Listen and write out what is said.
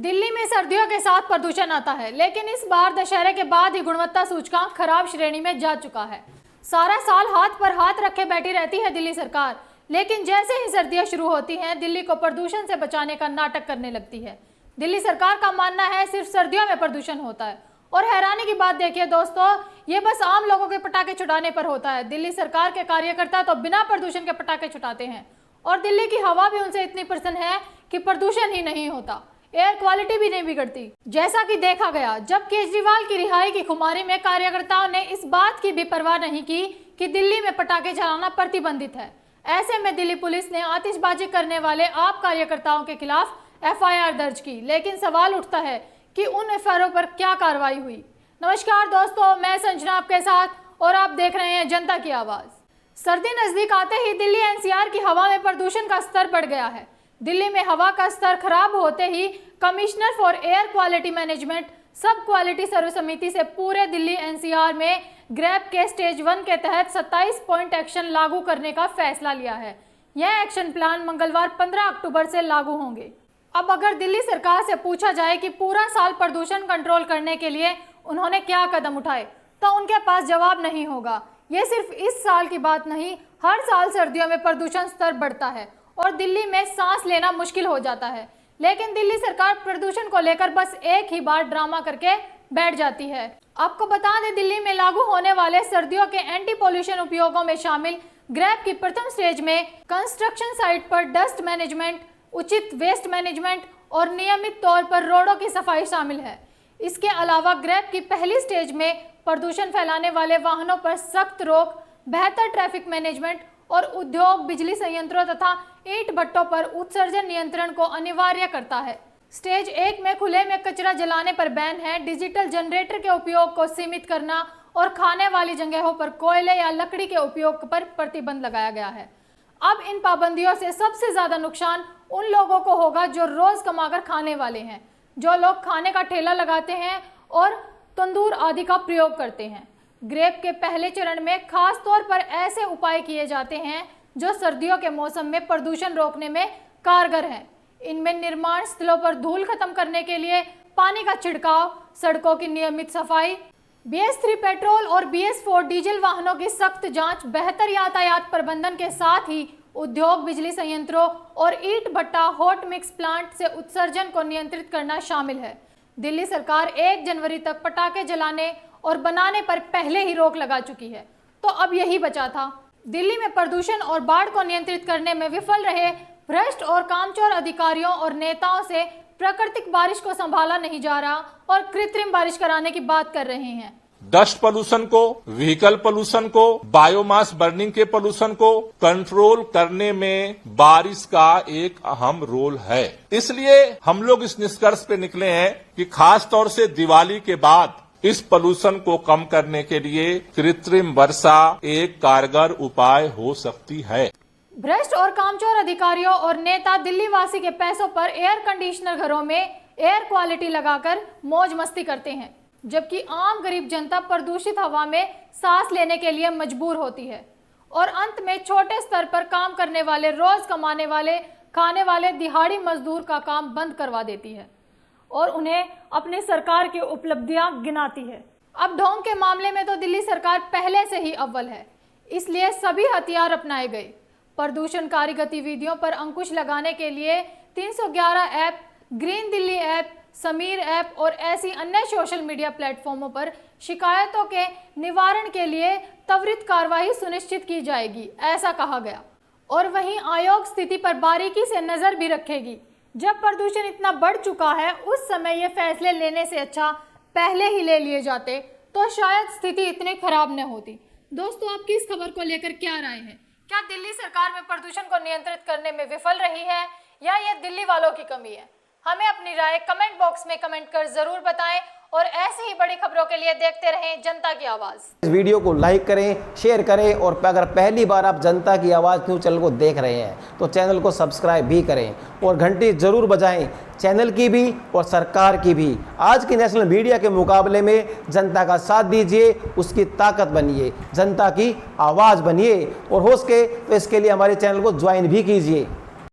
दिल्ली में सर्दियों के साथ प्रदूषण आता है, लेकिन इस बार दशहरे के बाद ही गुणवत्ता सूचकांक खराब श्रेणी में जा चुका है। सारा साल हाथ पर हाथ रखे बैठी रहती है दिल्ली सरकार, लेकिन जैसे ही सर्दियां शुरू होती हैं, दिल्ली को प्रदूषण से बचाने का नाटक करने लगती है। दिल्ली सरकार का मानना है सिर्फ सर्दियों में प्रदूषण होता है, और हैरानी की बात देखिए दोस्तों, ये बस आम लोगों के पटाखे छुटाने पर होता है। दिल्ली सरकार के कार्यकर्ता तो बिना प्रदूषण के पटाखे छुटाते हैं, और दिल्ली की हवा भी उनसे इतनी प्रसन्न है कि प्रदूषण ही नहीं होता, एयर क्वालिटी भी नहीं बिगड़ती। जैसा कि देखा गया, जब केजरीवाल की रिहाई की खुमारी में कार्यकर्ताओं ने इस बात की भी परवाह नहीं की कि दिल्ली में पटाखे चलाना प्रतिबंधित है। ऐसे में दिल्ली पुलिस ने आतिशबाजी करने वाले आप कार्यकर्ताओं के खिलाफ FIR दर्ज की, लेकिन सवाल उठता है कि उन FIR पर क्या कार्रवाई हुई। नमस्कार दोस्तों, मैं संजना आपके साथ, और आप देख रहे हैं जनता की आवाज। सर्दी नजदीक आते ही दिल्ली NCR की हवा में प्रदूषण का स्तर बढ़ गया है। दिल्ली में हवा का स्तर खराब होते ही commissioner for air quality management सब क्वालिटी सर्व समिति से पूरे दिल्ली NCR में ग्रैप के स्टेज 1 के तहत 27 पॉइंट एक्शन लागू करने का फैसला लिया है। यह एक्शन प्लान मंगलवार 15 अक्टूबर से लागू होंगे। अब अगर दिल्ली सरकार से पूछा जाए कि पूरा साल प्रदूषण कंट्रोल करने के लिए उन्होंने क्या कदम उठाए, तो उनके पास जवाब नहीं होगा। ये सिर्फ इस साल की बात नहीं, हर साल सर्दियों में प्रदूषण स्तर बढ़ता है और दिल्ली में सांस लेना मुश्किल हो जाता है। लेकिन दिल्ली सरकार प्रदूषण को लेकर बस एक ही बार ड्रामा करके बैठ जाती है। आपको बता दें, दिल्ली में लागू होने वाले सर्दियों के एंटी पॉल्यूशन उपयोगों में शामिल ग्रैप की प्रथम स्टेज में कंस्ट्रक्शन साइट पर डस्ट मैनेजमेंट, उचित वेस्ट मैनेजमेंट और नियमित तौर पर रोडों की सफाई शामिल है। इसके अलावा ग्रैप की पहली स्टेज में प्रदूषण फैलाने वाले वाहनों पर सख्त रोक, बेहतर ट्रैफिक मैनेजमेंट और उद्योग, बिजली संयंत्रों तथा ईंट भट्टों पर उत्सर्जन नियंत्रण को अनिवार्य करता है। स्टेज 1 में खुले में कचरा जलाने पर बैन है, डिजिटल जनरेटर के उपयोग को सीमित करना और खाने वाली जगहों पर कोयले या लकड़ी के उपयोग पर प्रतिबंध लगाया गया है। अब इन पाबंदियों से सबसे ज्यादा नुकसान उन लोगों को होगा जो रोज कमाकर खाने वाले हैं, जो लोग खाने का ठेला लगाते हैं और तंदूर आदि का प्रयोग करते हैं। ग्रेप के पहले चरण में खास तौर पर ऐसे उपाय किए जाते हैं जो सर्दियों के मौसम में प्रदूषण रोकने में कारगर हैं। इनमें निर्माण स्थलों पर धूल खत्म करने के लिए पानी का छिड़काव, सड़कों की नियमित सफाई, BS3 पेट्रोल और BS4 डीजल वाहनों की सख्त जांच, बेहतर यातायात प्रबंधन के साथ ही उद्योग, बिजली संयंत्रों और ईंट भट्टा, हॉट मिक्स प्लांट से उत्सर्जन को नियंत्रित करना शामिल है। दिल्ली सरकार 1 जनवरी तक पटाखे जलाने और बनाने पर पहले ही रोक लगा चुकी है, तो अब यही बचा था। दिल्ली में प्रदूषण और बाढ़ को नियंत्रित करने में विफल रहे भ्रष्ट और कामचोर अधिकारियों और नेताओं से प्राकृतिक बारिश को संभाला नहीं जा रहा और कृत्रिम बारिश कराने की बात कर रहे हैं। डस्ट पोल्यूशन को, व्हीकल पोल्यूशन को, बायोमास बर्निंग के पोल्यूशन को कंट्रोल करने में बारिश का एक अहम रोल है। इसलिए हम लोग इस निष्कर्ष पे निकले हैं कि खास तौर से दिवाली के बाद इस पोल्यूशन को कम करने के लिए कृत्रिम वर्षा एक कारगर उपाय हो सकती है। भ्रष्ट और कामचोर अधिकारियों और नेता दिल्ली वासी के पैसों पर एयर कंडीशनर घरों में एयर क्वालिटी लगाकर मौज मस्ती करते हैं, जबकि आम गरीब जनता प्रदूषित हवा में सांस लेने के लिए मजबूर होती है। और अंत में छोटे स्तर पर काम करने वाले, रोज कमाने वाले, खाने वाले दिहाड़ी मजदूर का काम बंद करवा देती है और उन्हें अपनी सरकार की उपलब्धियां गिनाती है। अब ढोंग के मामले में तो दिल्ली सरकार पहले से ही अव्वल है, इसलिए सभी हथियार अपनाए गए। प्रदूषणकारी गतिविधियों पर अंकुश लगाने के लिए 311 app, green Delhi app, Sameer app और ऐसी अन्य सोशल मीडिया प्लेटफॉर्मों पर शिकायतों के निवारण के लिए त्वरित कार्रवाई सुनिश्चित की जाएगी, ऐसा कहा गया। और वहीं आयोग स्थिति पर बारीकी से नजर भी रखेगी। जब प्रदूषण इतना बढ़ चुका है, उस समय ये फैसले लेने से अच्छा पहले ही ले लिए जाते तो शायद स्थिति इतनी खराब न होती। दोस्तों, आपकी इस खबर को लेकर क्या राय है? क्या दिल्ली सरकार में प्रदूषण को नियंत्रित करने में विफल रही है या ये दिल्ली वालों की कमी है? हमें अपनी राय कमेंट बॉक्स में कमेंट कर जरूर बताएं और ऐसी ही बड़ी खबरों के लिए देखते रहें जनता की आवाज़। इस वीडियो को लाइक करें, शेयर करें और अगर पहली बार आप जनता की आवाज़ न्यूज़ चैनल को देख रहे हैं तो चैनल को सब्सक्राइब भी करें और घंटी जरूर बजाएं, चैनल की भी और सरकार की भी। आज की नेशनल मीडिया के मुकाबले में जनता का साथ दीजिए, उसकी ताकत बनिए, जनता की आवाज़ बनिए और हो सके तो इसके लिए हमारे चैनल को ज्वाइन भी कीजिए।